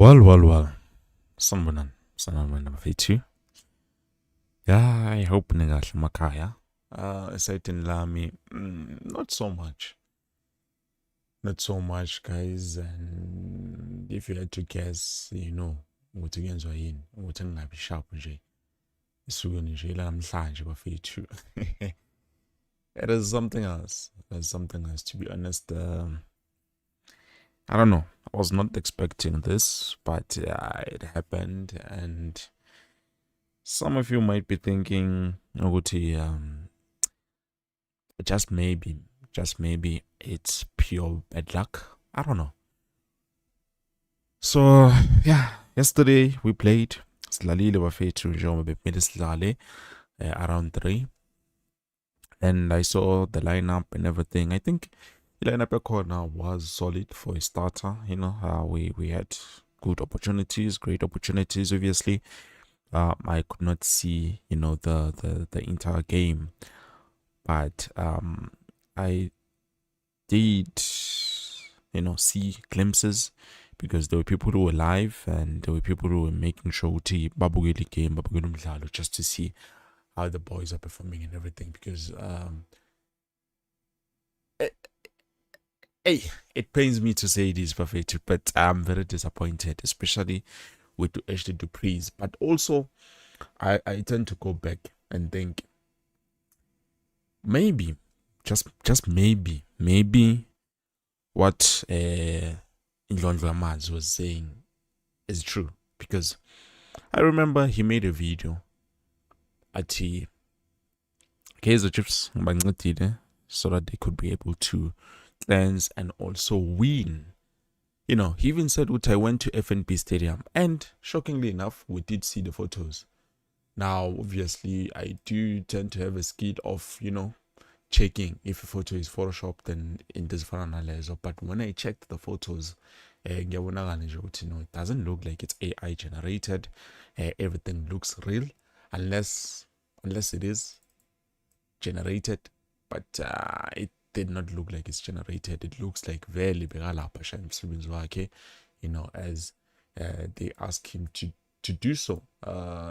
Well. Sanibonani bafethu. Yeah, I hope ningahle emakhaya. Esayidini lami, not so much. Not so much, guys. And if you had to guess, ukuthi kuyenzwa yini, ukuthi ngingabi sharp nje. Isukeni nje lanamhlanje bafethu. It is something else. It is something else, to be honest. I don't know. I was not expecting this, but it happened, and some of you might be thinking, ukuthi, just maybe it's pure bad luck. I don't know. So yeah, yesterday we played. Silalile bafethu njengoba bekumele sidlale around 3, and I saw the lineup and everything. I think the lineup corner was solid for a starter. We had good opportunities, great opportunities. Obviously, I could not see the entire game, but I did see glimpses, because there were people who were live and there were people who were making sure to babukele game, babukele umdlalo, just to see how the boys are performing and everything, because it pains me to say this, perfect, but I'm very disappointed, especially with Ashley Dupree's. But also I tend to go back and think, maybe, just maybe what Indlondlo Amaz was saying is true, because I remember he made a video at Kaizer chips so that they could be able to cleanse and also win. He even said, I went to FNB Stadium, and shockingly enough, we did see the photos. Now, obviously, I do tend to have a skid of, checking if a photo is photoshopped and in this analyzer. But when I checked the photos, it doesn't look like it's AI generated. Everything looks real, unless it is generated. But it did not look like it's generated. It looks like very as they ask him to do so.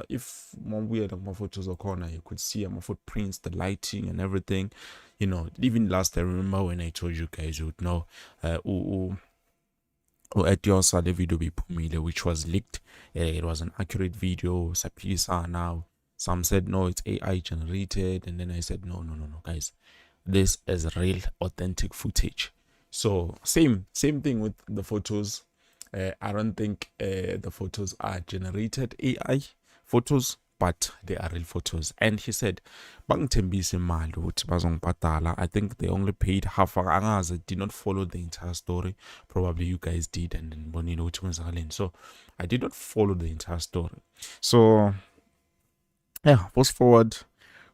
If more weird my photos are corner, you could see my footprints, the lighting and everything. Even last, I remember when I told you guys, you would know at your side the video which was leaked. It was an accurate video. Now some said no, it's AI generated, and then I said no, guys, this is real, authentic footage. So same thing with the photos. I don't think the photos are generated AI photos, but they are real photos. And he said, I think they only paid half. I did not follow the entire story. Probably you guys did, and then so I did not follow the entire story. So yeah, fast forward,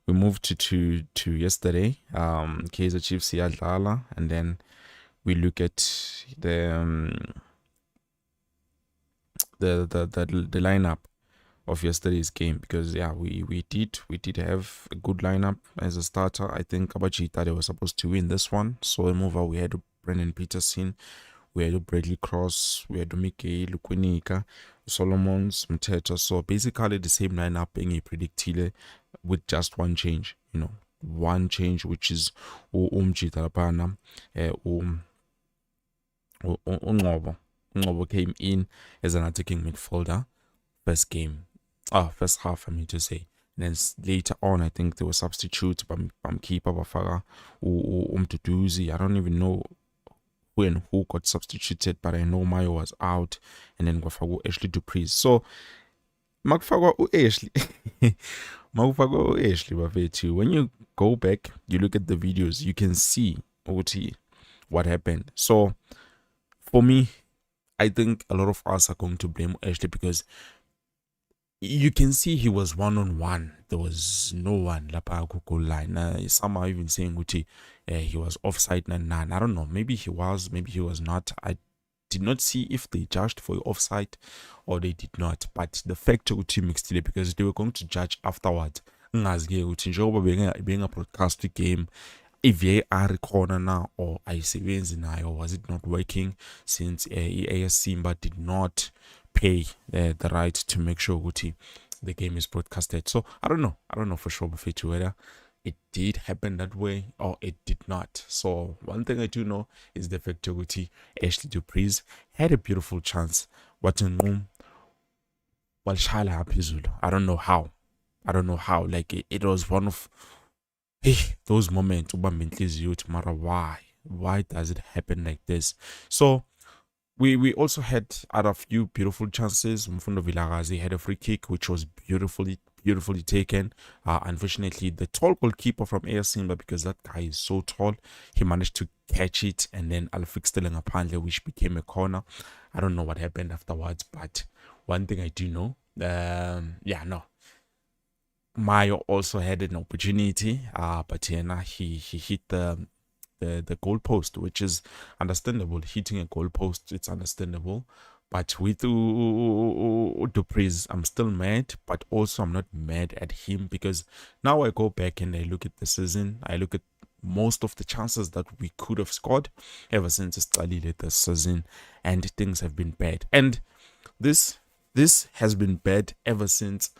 we moved to yesterday. Kaizer Chiefs Yadlala, and then we look at the lineup of yesterday's game, because we did have a good lineup as a starter. I think Kabachita, they were supposed to win this one. So mover, we had Brendan Peterson, we had Bradley Cross, we had Mike Lukwinika, Solomons, Mteta. So basically the same lineup being predicted, with just one change, which is Umjita Lapana, Ngobo came in as an attacking midfielder first half, I mean to say. And then later on, I think there were substitutes from keeper Bafara Umtuduzi. I don't even know who got substituted, but I know Mayo was out, and then Gwafago Ashley Dupree's. So Magfago Ashley Bafetu, when you go back, you look at the videos, you can see what happened. So for me, I think a lot of us are going to blame Ashley, because you can see he was one-on-one. There was no one lapa goal line. Some are even saying he was offside. I don't know. Maybe he was, maybe he was not. I did not see if they judged for offside or they did not. But the fact mixed it, because they were going to judge afterwards. Being a broadcast game, i-VAR ikhona na or ayisebenzi nayo, was it not working since AS Simba did not pay the right to make sure ukuthi the game is broadcasted. So I don't know for sure whether it did happen that way or it did not. So one thing I do know is the fact that Ashley Dupreez had a beautiful chance. What in room? Well, I don't know how. Like it was one of those moments. Mara, why does it happen like this? So we also had other few beautiful chances. Mfundo Vilagazi had a free kick which was beautifully taken. Unfortunately, the tall goalkeeper from AS Simba, because that guy is so tall, he managed to catch it and then Alfix Telengapandle, which became a corner. I don't know what happened afterwards, but one thing I do know, Mayo also had an opportunity, but he hit the goal post, which is understandable. Hitting a goal post, it's understandable. But with Dupreez, I'm still mad, but also I'm not mad at him, because now I go back and I look at the season. I look at most of the chances that we could have scored ever since Stalile this season, and things have been bad. And this has been bad ever since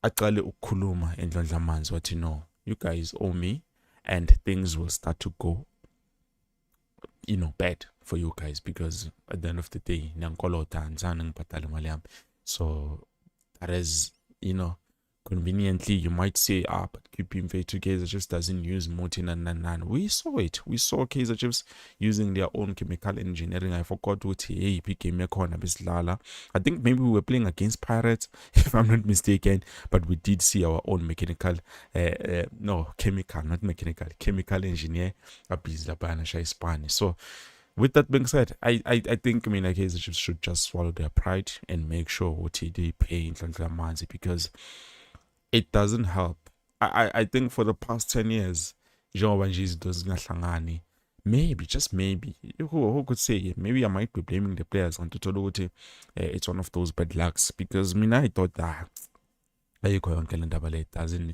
aqale ukukhuluma endlondlamanzi wathi no, you guys owe me and things will start to go bad for you guys, because at the end of the day niyankolota anizange ngibhadale imali yami. So that is, conveniently you might say, but QP Mfethu Kaizer just doesn't use Motin and we saw it. We saw Kaizer Chiefs using their own chemical engineering. I forgot what he became a corner bislala. I think maybe we were playing against Pirates, if I'm not mistaken, but we did see our own chemical engineer Spanish. So with that being said, I think Kaizer Chiefs should just swallow their pride and make sure what they pay in Manzi, because it doesn't help. I think for the past 10 years, maybe, just maybe, who could say, maybe I might be blaming the players on Tutolote. It's one of those bad lucks, because I thought that it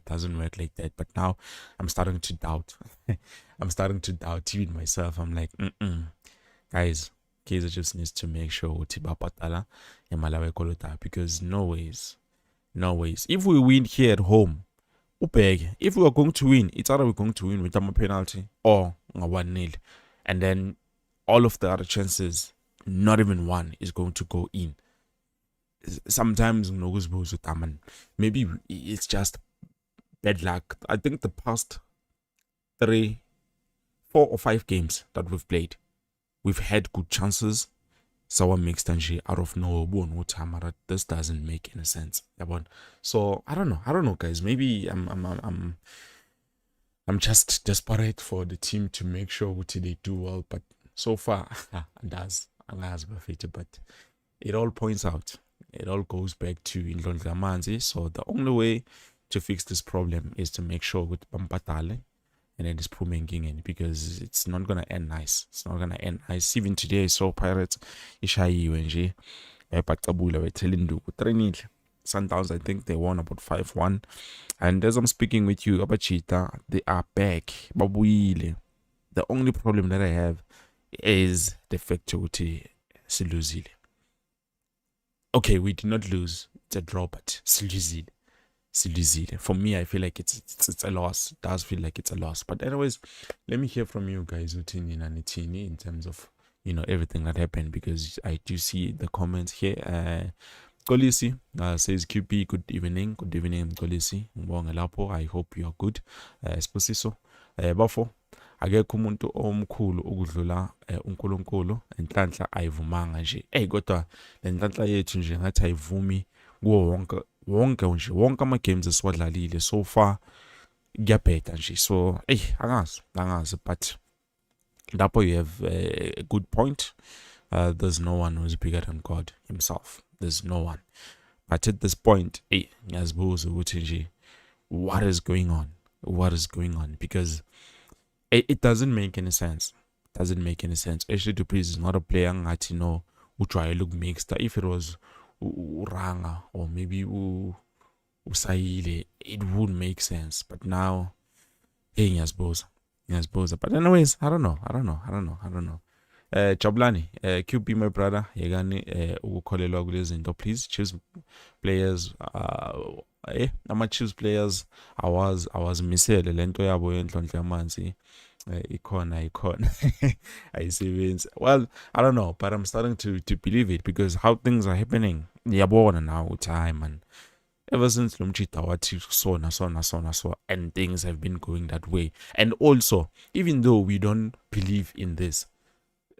doesn't work like that. But now I'm starting to doubt. I'm starting to doubt even myself. I'm like, guys, Kaizer just needs to make sure Utibapatala and Malawi Kolota, because no ways. If we win here at home, if we are going to win, it's either we're going to win with a penalty or a 1-0. And then all of the other chances, not even one, is going to go in. Sometimes maybe it's just bad luck. I think the past 3, 4 or 5 games that we've played, we've had good chances. Someone makes Tanji out of nowhere. This doesn't make any sense. So I don't know, guys. Maybe I'm just desperate for the team to make sure they do well. But so far, but it all points out. It all goes back to Indlondla Manzi. So the only way to fix this problem is to make sure with Pampatale and then it's Pumengingen, because it's not gonna end nice. It's not gonna end nice. Even today I saw Pirates ishayiwe nje ePacabula bethelindu ku-3-0. Sundowns, I think they won about 5-1. And as I'm speaking with you, Abachita, they are back. Babuyile. The only problem that I have is the fact that siluzile. Okay, we did not lose. It's a draw, but siluzile. For me, I feel like it's a loss. It does feel like it's a loss. But anyways, let me hear from you guys, Utini and Itini, in terms of everything that happened, because I do see the comments here. Kolisi says QP, good evening Kolisi. I hope you are good. Sposiso bafo akekho umuntu omkhulu ukudlula uNkulunkulu, enhlanhla ayivumanga nje. Kodwa le nhlanhla yethu nje ngathi ayivumi kuwo wonke ama games esiwadlalile so far kuyabheda nje. So angazi, but lapho you have a good point. There's no one who's bigger than God himself. There's no one. But at this point, ngiyazibuza ukuthi nje what is going on, because it doesn't make any sense. Ashley Dupreez is not a player ngathi no utry look mixed. If it was Uranga or maybe Usaile, it would make sense. But now, ngiyazbuza ngiyaziphuza. But anyways, I don't know. Jabulani, QB my brother, yekani ukukholelwa kule zinto. Please choose players. Ama-choose players awazimisele lento yabo yenhlonhlo yamanzi. Ikhona ayisebenzi. Well, I don't know, but I'm starting to believe it because how things are happening. Yabona now time, man. Ever since Lumchita wathi so and things have been going that way. And also, even though we don't believe in this,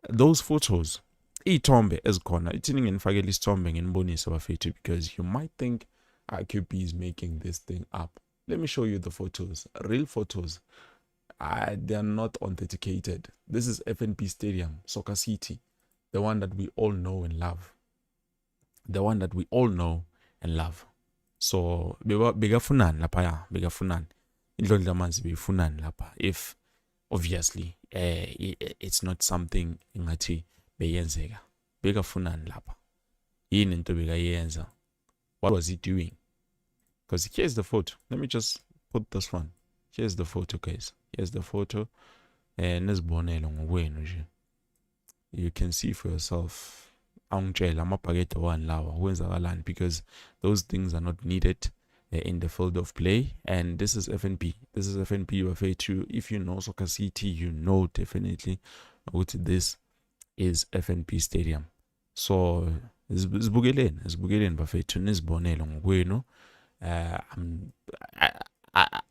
those photos, iy'thombe ezikhona, ithi ningenifakela isithombe nginibonise bafethu, because you might think IQB is making this thing up. Let me show you the photos, real photos. They are not authenticated. This is FNP Stadium, Soccer City, the one that we all know and love. So bekafunani lapha, bekafunani indlondlo yamanzi beyifunani lapha, if obviously it's not something ngathi beyenzeka. Bekafunani lapha, yini into bekayenza, what was he doing? Because here's the photo. Let me just put this one. Here's the photo, guys. Here's the photo. Nesibonelo ngokwenu nje, you can see for yourself. Angitshela amabhakede wani lawa kwenzakalani, because those things are not needed in the field of play. And this is FNP. This is FNP bafethu. If you know Soccer City, you know definitely this is FNP Stadium. So zibukeleni bafethu, nisibonelo ngokwenu.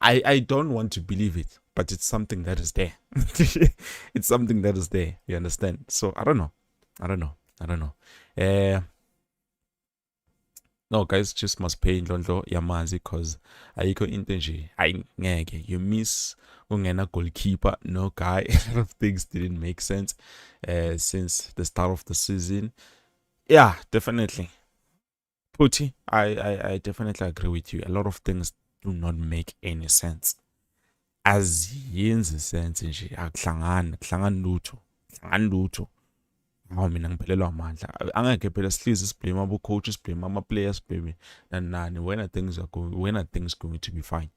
I don't want to believe it, but it's something that is there. It's something that is there. You understand? So I don't know. No, guys, just must pay indlondlo yamanzi, because ayikho into nje ayingeke. You miss ungena goalkeeper, no guy. A lot of things didn't make sense since the start of the season. Yeah, definitely. Puti, I definitely agree with you. A lot of things do not make any sense. Aziyenzi sense nje, akuhlangani lutho. Hawu mina ngiphelelwa amandla. Angeke phela sihlezi siblame abo-coach, siblame ama-players, siblame nani. When are things going to be fine?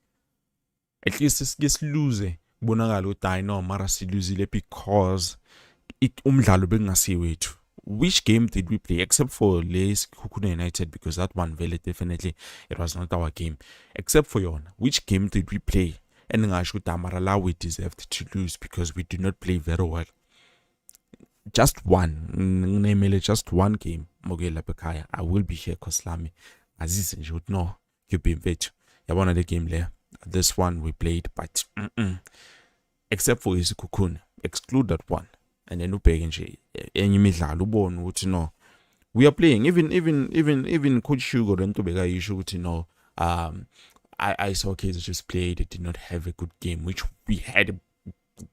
At least sike siluze kubonakala ukuthi hayi no, mara siluzile because umdlalo bekungasiwethu. Which game did we play except for Les Kukuna United, because that one very definitely it was not our game. Except for yona, which game did we play? And ngasho ukuthi mara la we deserved to lose because we did not play very well. Just one, just one game. Mogela Bekaya, I will be here Koslami. Aziz and you know, you've been vet. You one of the game there. This one we played, but except for his cocoon, exclude that one. And then upegenje. Any midla, lubon, would you know. We are playing, even Coach Hugo and Tobega, you should know. I saw Kaizer just play, they did not have a good game, which we had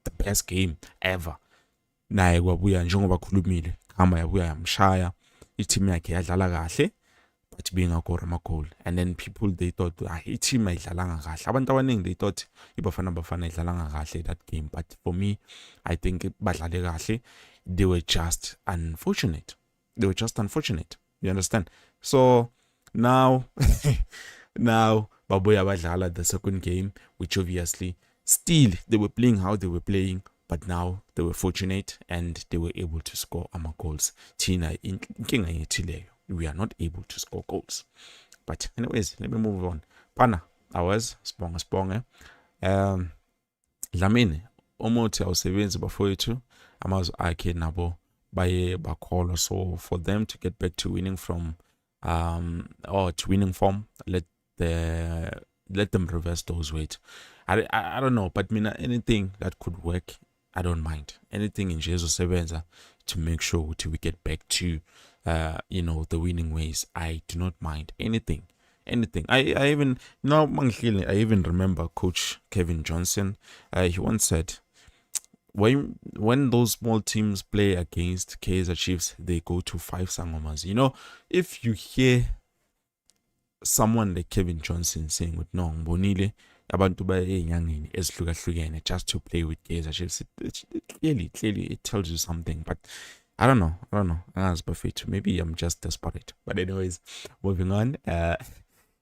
the best game ever. Naye kwabuya njengoba khulumile, hamba yabuya yamshaya, i-team yakhe yadlala kahle, but bengakora ama-goal. And then people, they thought i-team ayidlalanga kahle. Abantu abaningi, they thought iBafana Bafana idlalanga kahle that game. But for me, I think badlale kahle. They were just unfortunate. You understand? So now babuya badlala the second game, which obviously still they were playing how they were playing. But now they were fortunate and they were able to score goals. Tina, we are not able to score goals. But anyways, let me move on. Pana, ours, sponge. Lamine, omothi awusebenzi bafowethu, amazwi akhe nabo baye bakholwa. So for them to get back to winning form, let them reverse those weight. I don't know, but anything that could work, I don't mind. Anything in Jesus Sevenza to make sure we get back to the winning ways. I do not mind anything. I even remember Coach Kevin Johnson. He once said, when those small teams play against Kaizer Chiefs, they go to 5 sangomas. If you hear someone like Kevin Johnson saying with no ngibonile abantu bayenyangeni ezihlukahlukene just to play with Kaizer Chiefs, clearly it tells you something. But I don't know. As perfect. Maybe I'm just desperate. But anyways, moving on.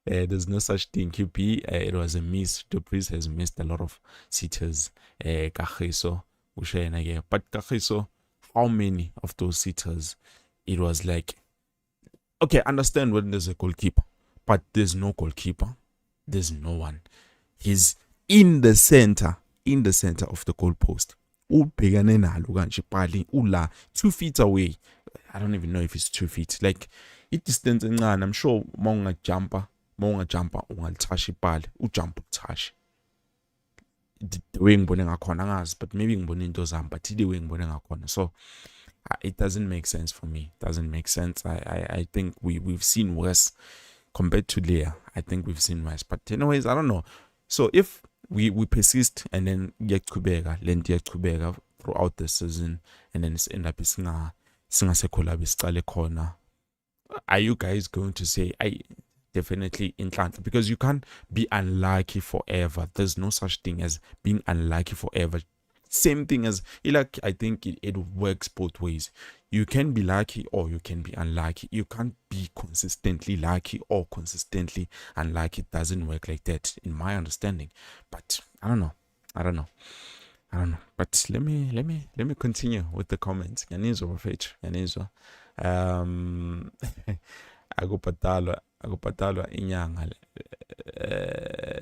There's no such thing. QP, it was a miss. Dupreez has missed a lot of sitters. Kagiso, ushayena ke. But Kagiso, how many of those sitters? It was like, okay, understand when there's a goalkeeper, but there's no goalkeeper. There's no one. He's in the center of the goalpost. Ubhekane nalo kanje pali ula 2 feet away. I don't even know if it's 2 feet. Like it distance encane. I'm sure monga jumper ungalithashi ipali, ujump uthashi. The way ngibone ngakhona angazi, but maybe ngibone into zami, but the way ngibone ngakhona. So it doesn't make sense for me. It doesn't make sense. I think we've seen worse compared to Leah. I think we've seen worse. But anyways, I don't know. So if we persist and then get Kubega throughout the season and then it's end up corner, are you guys going to say I definitely in Atlanta? Because you can't be unlucky forever. There's no such thing as being unlucky forever. Same thing as like I think it works both ways. You can be lucky or you can be unlucky. You can't be consistently lucky or consistently unlucky. It doesn't work like that in my understanding. But I don't know. But let me continue with the comments. Yanizwa bafethu, yanizwa. Akubhatalwa inyanga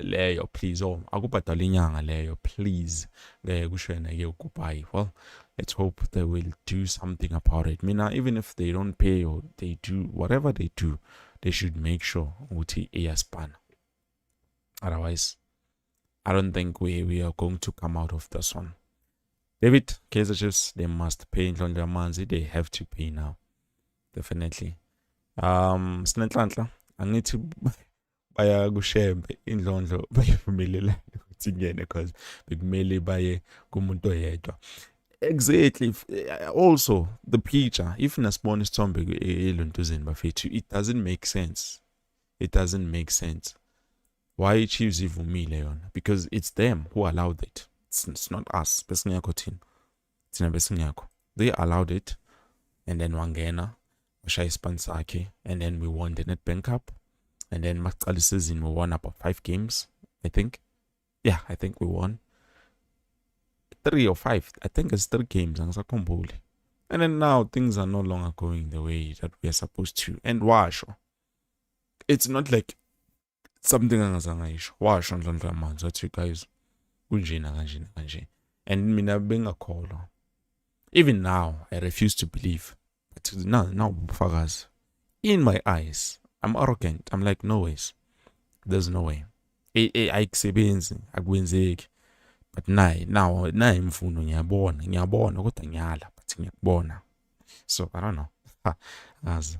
leyo please. Akubhatalwa inyanga leyo please. Kushena ke ukubhayi. Well, let's hope they will do something about it. Mina, even if they don't pay or they do whatever they do, they should make sure ukuthi iyaspan. Otherwise, I don't think we are going to come out of this one. David, Kaizer Chiefs, they must pay Ndlondlo Manzi. They have to pay now. Definitely. Sinenhlanhla angithi baya kushembe Indlondlo bayivumelelana ukuthi ngene because bekumele baye kumuntu oyedwa. Exactly. Also, the picture, if nasibona isithombe elontuzeni bafethu, it doesn't make sense. It doesn't make sense. Why Chiefs ivumile yona? Because it's them who allowed it. It's not us. Besingekho thina. Thina besingekho. They allowed it, and then wangena washaya ispan sakhe, and then we won the Nedbank Cup, and then maqala season we won about 5 games, I think. Yeah, I think we won 3 or 5. I think it's 3 games. Angisakhumbuli. And then now things are no longer going the way that we are supposed to. And washo. It's not like something angazangayisho. Washo Ndlondlo Manzi wathi guys kunjena kanje. And mina bengakholwa. Even now I refuse to believe. But now bufakazi. In my eyes, I'm arrogant. I'm like, no ways. There's no way. Ayikusebenzi, akwenzeki. But now imfundo ngiyabona kodwa ngiyala but ngiyakubona. So I don't know. As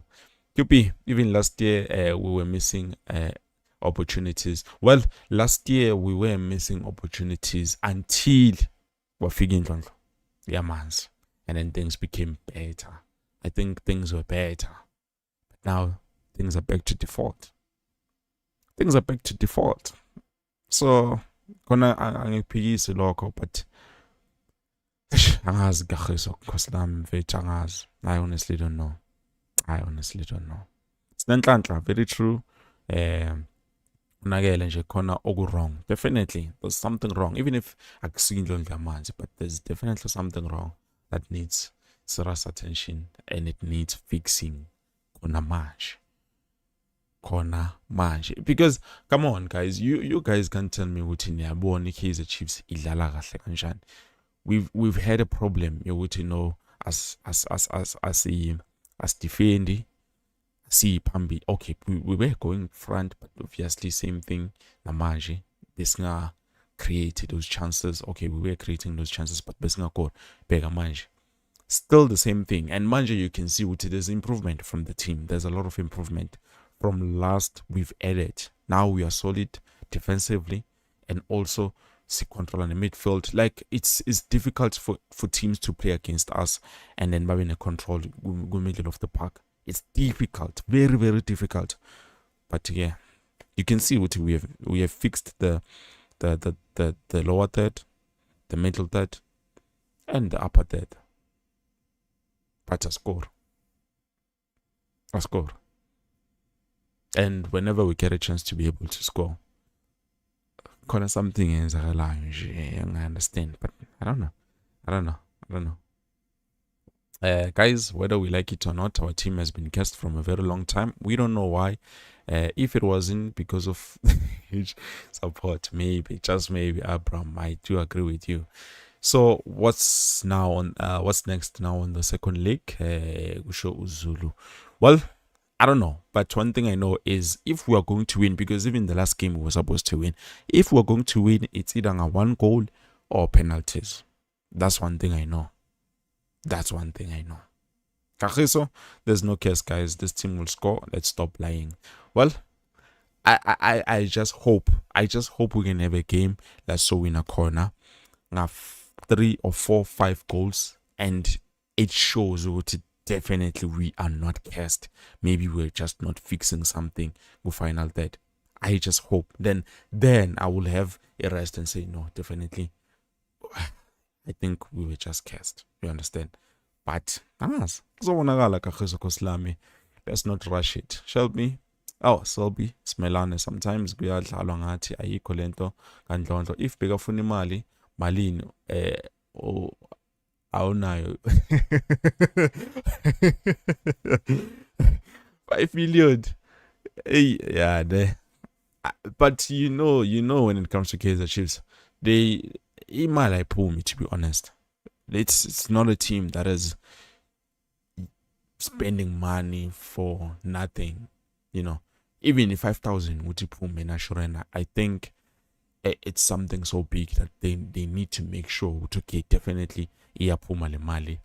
QP, even last year we were missing opportunities. Well, last year we were missing opportunities until wafika Indlondlo yamanzi, and then things became better. I think things were better. But now things are back to default. So khona angiphikisi lokho, but angazi Kagiso Nkosi lami mfethu angazi. I honestly don't know. Sinenhlanhla, very true. Unakele nje khona oku-wrong. Definitely there's something wrong, even if akusiyo Indlondlo yamanzi, but there's definitely something wrong that needs serious attention and it needs fixing khona manje. Because come on guys, you guys can't tell me ukuthi niyabona iKaizer Chiefs idlala kahle kanjani. We've had a problem yokuthi no as defendi see pambi. Okay, we were going front, but obviously same thing namanje besinga create those chances. Okay, we were creating those chances, but besinga go bega manje. Still the same thing. And manje you can see ukuthi there's improvement from the team. There's a lot of improvement from last we've added. Now we are solid defensively and also see control on the midfield. Like it's difficult for teams to play against us and then having a control go middle of the park. It's difficult, very very difficult. But yeah, you can see what we have fixed the lower third, the middle third, and the upper third. But a score. And whenever we get a chance to be able to score, khona something eyenzakalayo nje, I understand, but I don't know. I don't know. I don't know. Guys, whether we like it or not, our team has been cast from a very long time. We don't know why. If it wasn't because of huge support, maybe, just maybe, Abram, I do agree with you. So what's next now on the second leg? Kusho Uzulu. Well, I don't know, but one thing I know is if we are going to win, because even the last game we were supposed to win, if we're going to win, it's either a one goal or penalties. That's one thing I know. That's one thing I know. Kagiso, there's no case, guys. This team will score. Let's stop lying. Well, I just hope we can have a game that's so in a corner. Have 3 or 4, 5 goals, and it shows what definitely we are not cast. Maybe we're just not fixing something. We final that. I just hope. Then I will have a rest and say no, definitely. I think we were just cast. You understand? But kuzobonakala kagiso koslami. Let's not rush it. Shelby. Oh, Selby, simelane. Sometimes kuyadlalwa ngathi ayikho lento kandlondlo. If bekafuna imali, malini awunayo. 5 million. Hey, yeah, but you know when it comes to Kaizer Chiefs, they imali ayipumi, to be honest. It's not a team that is spending money for nothing, you know. Even if 5,000 would iphume na I think it's something so big that they need to make sure to okay, definitely iyaphuma le mali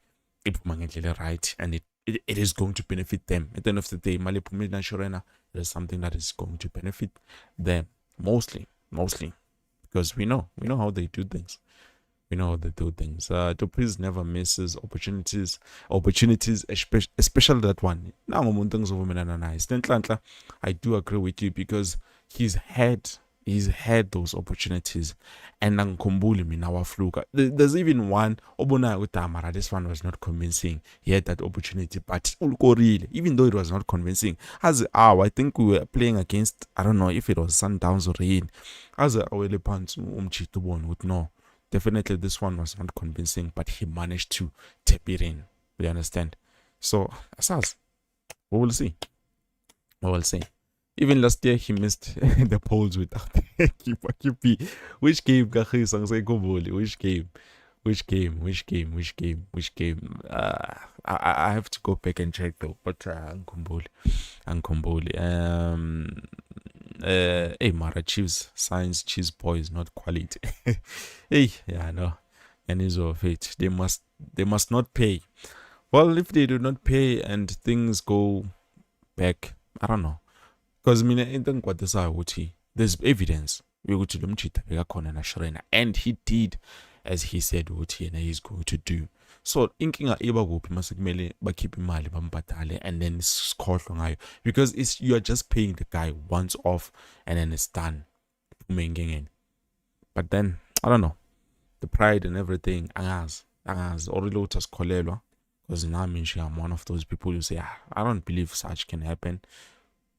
iphuma ngendlela right, and it is going to benefit them at the end of the day. Mali iphuma na it is something that is going to benefit them mostly because we know how they do things. We know how they do things. Dupreez never misses opportunities, especially that one. Now, I do agree with you because he's had those opportunities, and Ngikumbule mina wafluka. There's even one obona utamara. This one was not convincing. He had that opportunity, but ulkorile, even though it was not convincing. As I think we were playing against, I don't know if it was Sundowns or Rain. As awele pants umchitubon would know. Definitely this one was not convincing, but he managed to tap it in. You understand? So Asas, we will see. We will see. Even last year he missed the polls without keeper QP. Which game Which game? I have to go back and check though. But Nkumbuli. Hey, Mara Chiefs, Science Cheese Boys, not quality. Hey, yeah, no. And is of it. They must not pay. Well, if they do not pay and things go back, I don't know. Because mina into ngikwatisa ukuthi there's evidence yokuthi lo mchitha bekakhona na Shrena, and he did as he said ukuthi yena he's going to do. So inkinga iba kuphi mase kumele bakhiphe imali bambhadale and then sikhohlwe ngayo, because you are just paying the guy once off and then it's done. But then I don't know, the pride and everything, angazi already usikholelwa, because nami nje I'm one of those people who say I don't believe such can happen.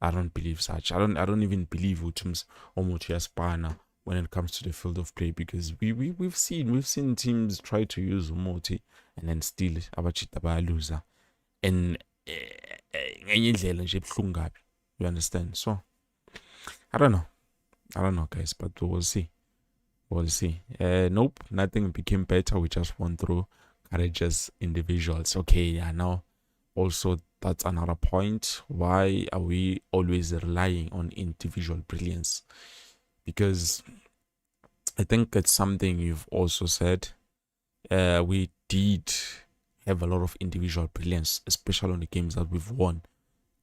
I don't believe such. I don't even believe Utums Omochi Aspana when it comes to the field of play, because we've seen teams try to use Umoti and then still abachita bayaluza. And you understand? So I don't know guys, but we'll see. Nope, nothing became better. We just went through courageous individuals. Okay, yeah, now also that's another point. Why are we always relying on individual brilliance? Because I think it's something you've also said. We did have a lot of individual brilliance, especially on the games that we've won.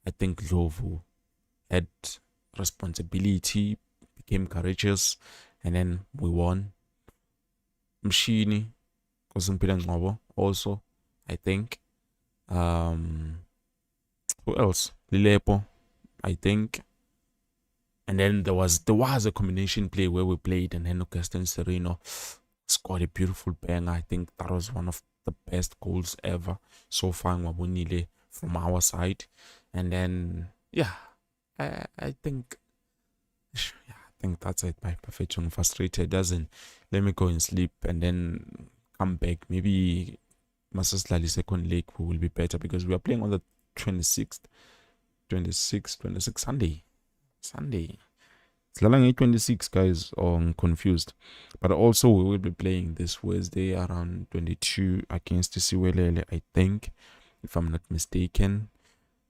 I think Lovu had responsibility, became courageous, and then we won. Mshini, also, I think. Who else? Lilepo, I think. And then there was a combination play where we played, and then Gaston Sereno scored a beautiful banger. I think that was one of the best goals ever so far from our side. And then I think yeah, I think that's it. My perfection frustrated doesn't let me go and sleep and then come back. Maybe Masas second leg will be better because we are playing on the 26th, 26th Sunday. Sunday. It's Lalang 26, guys. Oh, I'm confused. But also, we will be playing this Wednesday around 22 against Siwelele, I think, if I'm not mistaken.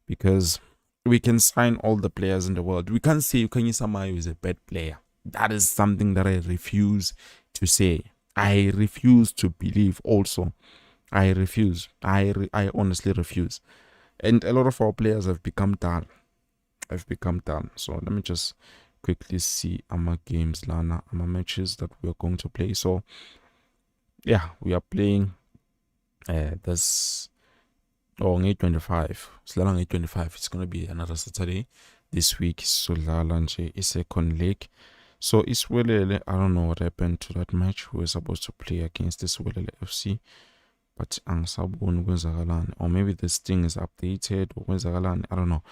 Because we can sign all the players in the world. We can't say Yukanyi Samayo is a bad player. That is something that I refuse to say. I refuse to believe also. I refuse. I honestly refuse. And a lot of our players have become dull. So let me just quickly see our games, Lana, our matches that we are going to play. So yeah, we are playing this on 825. Slalang 825. It's gonna be another Saturday this week. So Lalanje is second leg. So Iswelele, I don't know what happened to that match. We were supposed to play against this Iswelele FC. But or maybe this thing is updated or I don't know.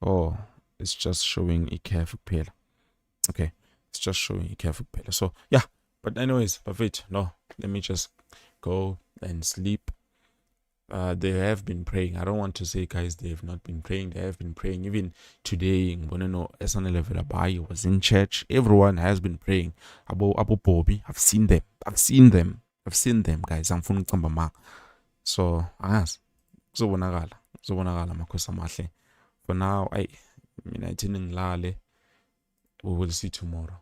Oh, it's just showing Ike Pela. Okay, it's just showing Ike Pela. So yeah, but anyways, perfect. No, let me just go and sleep. They have been praying. I don't want to say, guys, they have not been praying. They have been praying. Even today, SNL was in church. Everyone has been praying. Abo Bobby, I've seen them. I've seen them, guys. I'm from Kambama. So, angazi. Kuzobonakala makhosi amahle. For now, I mean, I didn't ngilale. We will see tomorrow.